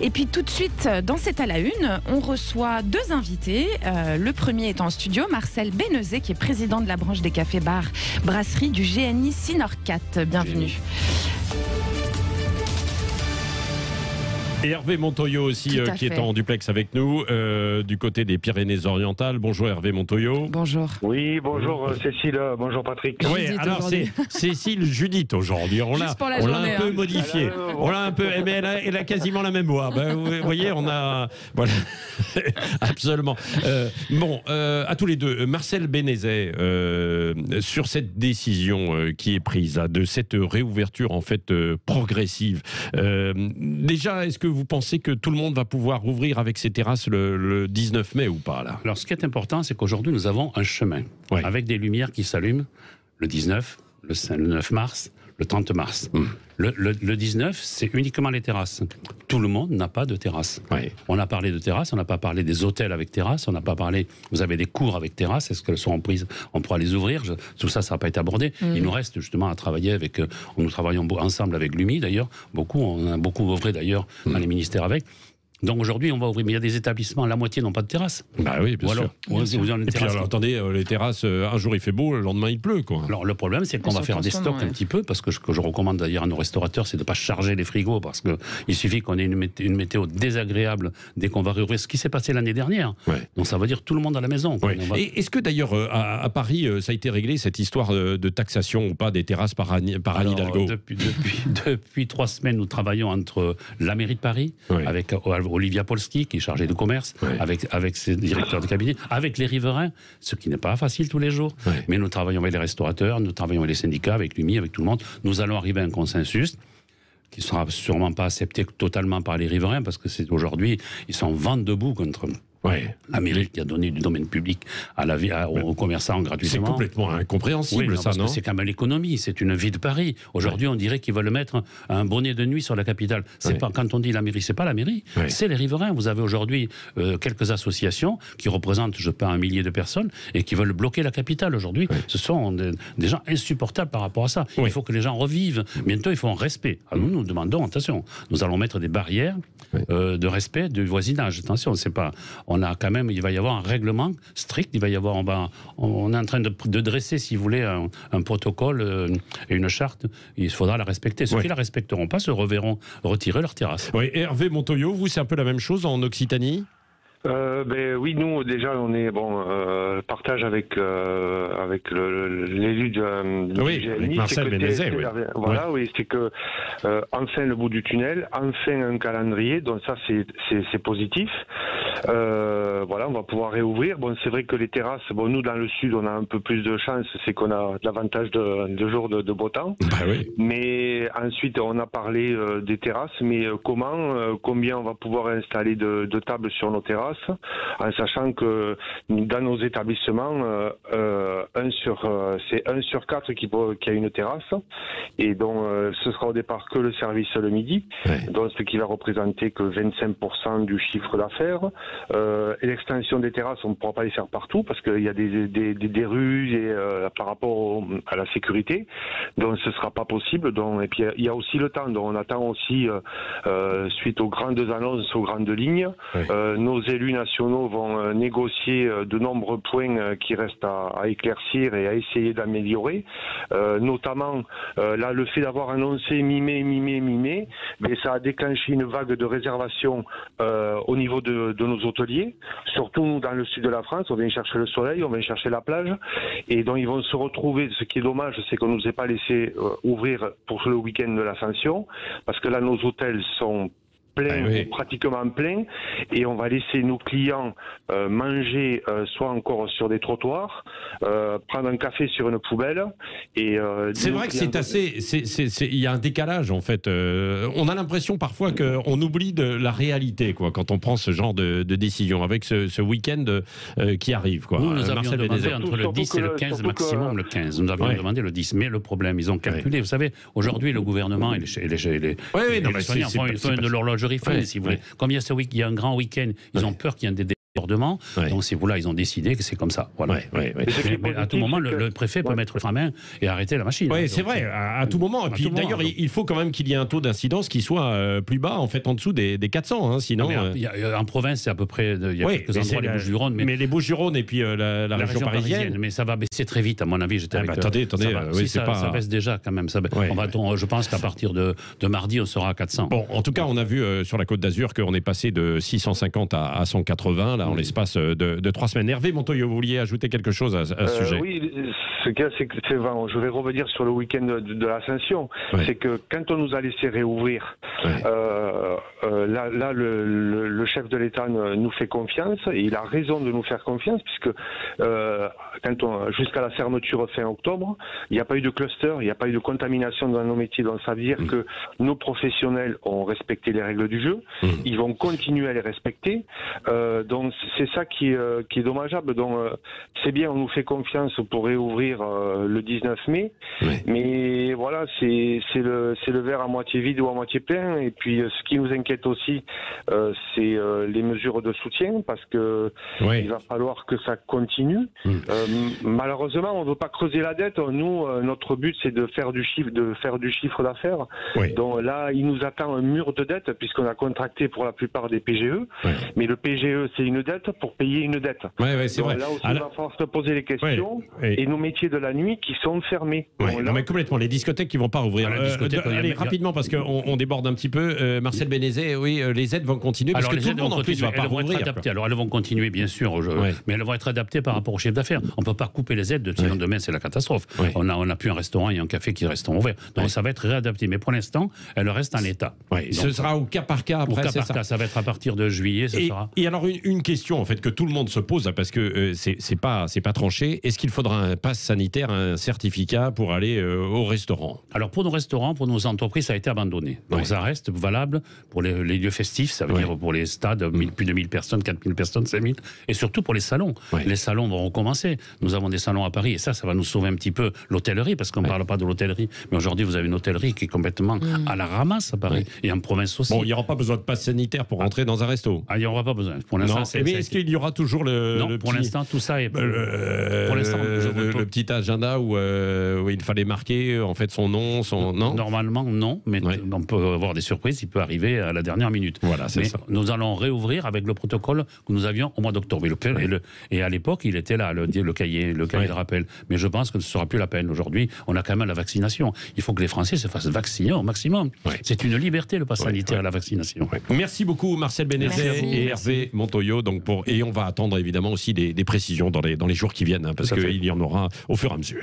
Et puis tout de suite, dans C'est à la une, on reçoit deux invités. Le premier est en studio, Marcel Bénezet, qui est président de la branche des cafés-bars brasseries du GNI Sinorcat. Bienvenue. Et Hervé Montoyo aussi, qui est en duplex avec nous, du côté des Pyrénées-Orientales. Bonjour Hervé Montoyo. Bonjour. Oui, bonjour Cécile, bonjour Patrick. Oui, alors c'est Cécile Judith aujourd'hui. On l'a un peu modifié. On l'a un peu, mais elle a quasiment la même voix. Ben, vous voyez, on a... Voilà. Absolument. À tous les deux, Marcel Bénezet, sur cette décision qui est prise, de cette réouverture en fait progressive. Déjà, est-ce que vous pensez que tout le monde va pouvoir rouvrir avec ses terrasses le 19 mai ou pas là? Alors, ce qui est important, c'est qu'aujourd'hui, nous avons un chemin avec des lumières qui s'allument le 19, le 9 mars, le 30 mars. Le 19, c'est uniquement les terrasses. Tout le monde n'a pas de terrasse. On a parlé de terrasse, on n'a pas parlé des hôtels avec terrasse, on n'a pas parlé... Vous avez des cours avec terrasse, est-ce qu'elles sont en prise? On pourra les ouvrir, tout ça, ça n'a pas été abordé. Il nous reste justement à travailler avec... Nous travaillons ensemble avec l'UMI d'ailleurs, on a beaucoup ouvré d'ailleurs dans les ministères avec. Donc aujourd'hui, on va ouvrir, mais il y a des établissements, la moitié n'ont pas de terrasse. Bah oui, bien sûr. Et puis alors, attendez, les terrasses, un jour il fait beau, le lendemain il pleut, quoi. Alors le problème, c'est qu'on va faire des stocks un petit peu, parce que ce que je recommande d'ailleurs à nos restaurateurs, c'est de ne pas charger les frigos, parce qu'il suffit qu'on ait une météo désagréable dès qu'on va réouvrir, ce qui s'est passé l'année dernière. Donc ça veut dire tout le monde à la maison. Et est-ce que d'ailleurs, à Paris, ça a été réglé, cette histoire de taxation ou pas des terrasses par Anne Hidalgo? Depuis 3 semaines, nous travaillons entre la mairie de Paris, avec Olivia Polski, qui est chargée de commerce, avec ses directeurs de cabinet, avec les riverains, ce qui n'est pas facile tous les jours. Mais nous travaillons avec les restaurateurs, nous travaillons avec les syndicats, avec l'UMI, avec tout le monde. Nous allons arriver à un consensus qui ne sera sûrement pas accepté totalement par les riverains, parce que c'est aujourd'hui, ils sont vent debout contre la mairie qui a donné du domaine public aux commerçants gratuitement. C'est complètement incompréhensible, ça, non? C'est quand même l'économie, c'est une vie de Paris. Aujourd'hui, on dirait qu'ils veulent mettre un bonnet de nuit sur la capitale. C'est pas, quand on dit la mairie, c'est pas la mairie, c'est les riverains. Vous avez aujourd'hui quelques associations qui représentent, je pense, 1 millier de personnes et qui veulent bloquer la capitale aujourd'hui. Ce sont des gens insupportables par rapport à ça. Il faut que les gens revivent. Bientôt, il faut un respect. Alors nous demandons, attention, nous allons mettre des barrières de respect du voisinage. Attention, c'est pas... il va y avoir un règlement strict, on est en train de dresser, si vous voulez, un protocole et une charte, il faudra la respecter. Ceux qui la respecteront pas se reverront retirer leur terrasse. Hervé Montoyo, vous, c'est un peu la même chose en Occitanie? Oui, nous déjà on est partage avec l'élu de GNI, Marcel Bénezet. C'est que enfin le bout du tunnel, enfin un calendrier, donc ça c'est positif. On va pouvoir réouvrir. Bon, c'est vrai que les terrasses, nous dans le sud on a un peu plus de chance, c'est qu'on a l'avantage de jours de beau temps. Mais ensuite on a parlé des terrasses, mais combien on va pouvoir installer de tables sur nos terrasses, en sachant que dans nos établissements, c'est 1 sur 4 qui a une terrasse, et donc ce sera au départ que le service le midi, donc ce qui va représenter que 25% du chiffre d'affaires. Et l'extension des terrasses, on ne pourra pas les faire partout parce qu'il y a des rues et par rapport à la sécurité, donc ce ne sera pas possible. Et puis il y a aussi le temps, donc on attend aussi suite aux grandes annonces, aux grandes lignes, nos élus nationaux vont négocier de nombreux points qui restent à éclaircir et à essayer d'améliorer, notamment là le fait d'avoir annoncé mi-mai, mais ça a déclenché une vague de réservations au niveau de nos hôteliers, surtout nous dans le sud de la France. On vient chercher le soleil, on vient chercher la plage, et donc ils vont se retrouver. Ce qui est dommage, c'est qu'on ne nous ait pas laissé ouvrir pour le week-end de l'Ascension, parce que là nos hôtels sont pratiquement plein, et on va laisser nos clients manger soit encore sur des trottoirs, prendre un café sur une poubelle. Et c'est vrai que c'est assez, il y a un décalage en fait. On a l'impression parfois qu'on oublie de la réalité, quoi, quand on prend ce genre de décision avec ce week-end qui arrive, quoi. Nous avions demandé entre le 10 et le 15 maximum, le 15. Nous avions demandé le 10, mais le problème, ils ont calculé. Vous savez, aujourd'hui, le gouvernement et les soignants font de l'horlogerie fine, si vous voulez. Comme il y a un grand week-end, ils ont peur qu'il y ait des Donc c'est là, ils ont décidé que c'est comme ça. Voilà. Mais à tout moment, le préfet peut mettre la main et arrêter la machine. Oui, c'est vrai, à tout moment. Et puis d'ailleurs, il faut quand même qu'il y ait un taux d'incidence qui soit plus bas, en fait, en dessous des 400. Hein, sinon, en province, c'est à peu près. Il y a quelques endroits, les Bouches-du-Rhône. Mais les Bouches-du-Rhône et puis la région parisienne. Mais ça va baisser très vite, à mon avis. Attendez, ça baisse déjà quand même. Je pense qu'à partir de mardi, on sera à 400. Bon, en tout cas, on a vu sur la Côte d'Azur qu'on est passé de 650 à 180 là, en l'espace de 3 semaines. Hervé Montoyau, vous vouliez ajouter quelque chose à ce sujet? Oui, ce qu'il y a, c'est que je vais revenir sur le week-end de l'Ascension. C'est que quand on nous a laissé réouvrir, là, le chef de l'État nous fait confiance, et il a raison de nous faire confiance, puisque jusqu'à la fermeture fin octobre, il n'y a pas eu de cluster, il n'y a pas eu de contamination dans nos métiers. Donc ça veut dire que nos professionnels ont respecté les règles du jeu, ils vont continuer à les respecter. Donc c'est ça qui est dommageable. Donc c'est bien, on nous fait confiance pour réouvrir le 19 mai, mais voilà, c'est le verre à moitié vide ou à moitié plein. Et puis ce qui nous inquiète aussi, c'est les mesures de soutien, parce que il va falloir que ça continue. Malheureusement, on ne veut pas creuser la dette. Nous, notre but, c'est de faire du chiffre d'affaires. Donc là, il nous attend un mur de dette, puisqu'on a contracté pour la plupart des PGE. Mais le PGE, c'est une dette pour payer une dette. C'est vrai. Là aussi, il va falloir se poser les questions. Et nos métiers de la nuit qui sont fermés. Non, mais complètement. Les discothèques qui ne vont pas rouvrir. Allez, rapidement, parce qu'on déborde un petit peu. Marcel Bénézet, les aides vont continuer, parce que tout le monde en plus va pas rouvrir. Alors elles vont continuer, bien sûr, mais elles vont être adaptées par rapport au chiffre d'affaires. On ne peut pas couper les aides, sinon demain c'est la catastrophe. On n'a plus un restaurant et un café qui resteront ouverts. Donc ça va être réadapté. Mais pour l'instant, elles restent en l'état. Ce sera au cas par cas après. Au cas par cas, ça va être à partir de juillet. Et alors une question en fait que tout le monde se pose, parce que c'est pas tranché. Est-ce qu'il faudra un pass sanitaire, un certificat pour aller au restaurant? Alors pour nos restaurants, pour nos entreprises, ça a été abandonné. Donc ça reste valable pour les lieux festifs, ça veut dire pour les stades, plus de 1000 personnes, 4000 personnes, 5000, et surtout pour les salons. Les salons vont recommencer. Nous avons des salons à Paris, et ça va nous sauver un petit peu l'hôtellerie, parce qu'on ne parle pas de l'hôtellerie. Mais aujourd'hui, vous avez une hôtellerie qui est complètement à la ramasse à Paris, et en province aussi. Bon, il n'y aura pas besoin de pass sanitaire pour rentrer dans un resto. Il n'y aura pas besoin. Pour l'instant, mais est-ce qu'il y aura toujours le pour l'instant, tout ça est... pour l'instant, le petit agenda où il fallait marquer en fait son nom, non. Normalement, non, mais on peut avoir des surprises, il peut arriver à la dernière minute. Voilà, c'est ça. Nous allons réouvrir avec le protocole que nous avions au mois d'octobre. Et à l'époque, il était là, le cahier de rappel. Mais je pense que ce ne sera plus la peine. Aujourd'hui, on a quand même la vaccination. Il faut que les Français se fassent vacciner au maximum. C'est une liberté, le pass sanitaire, la vaccination. Merci beaucoup, Marcel Bénézet et Hervé Montoyau. Et on va attendre évidemment aussi des précisions dans les jours qui viennent, parce qu'il y en aura au fur et à mesure.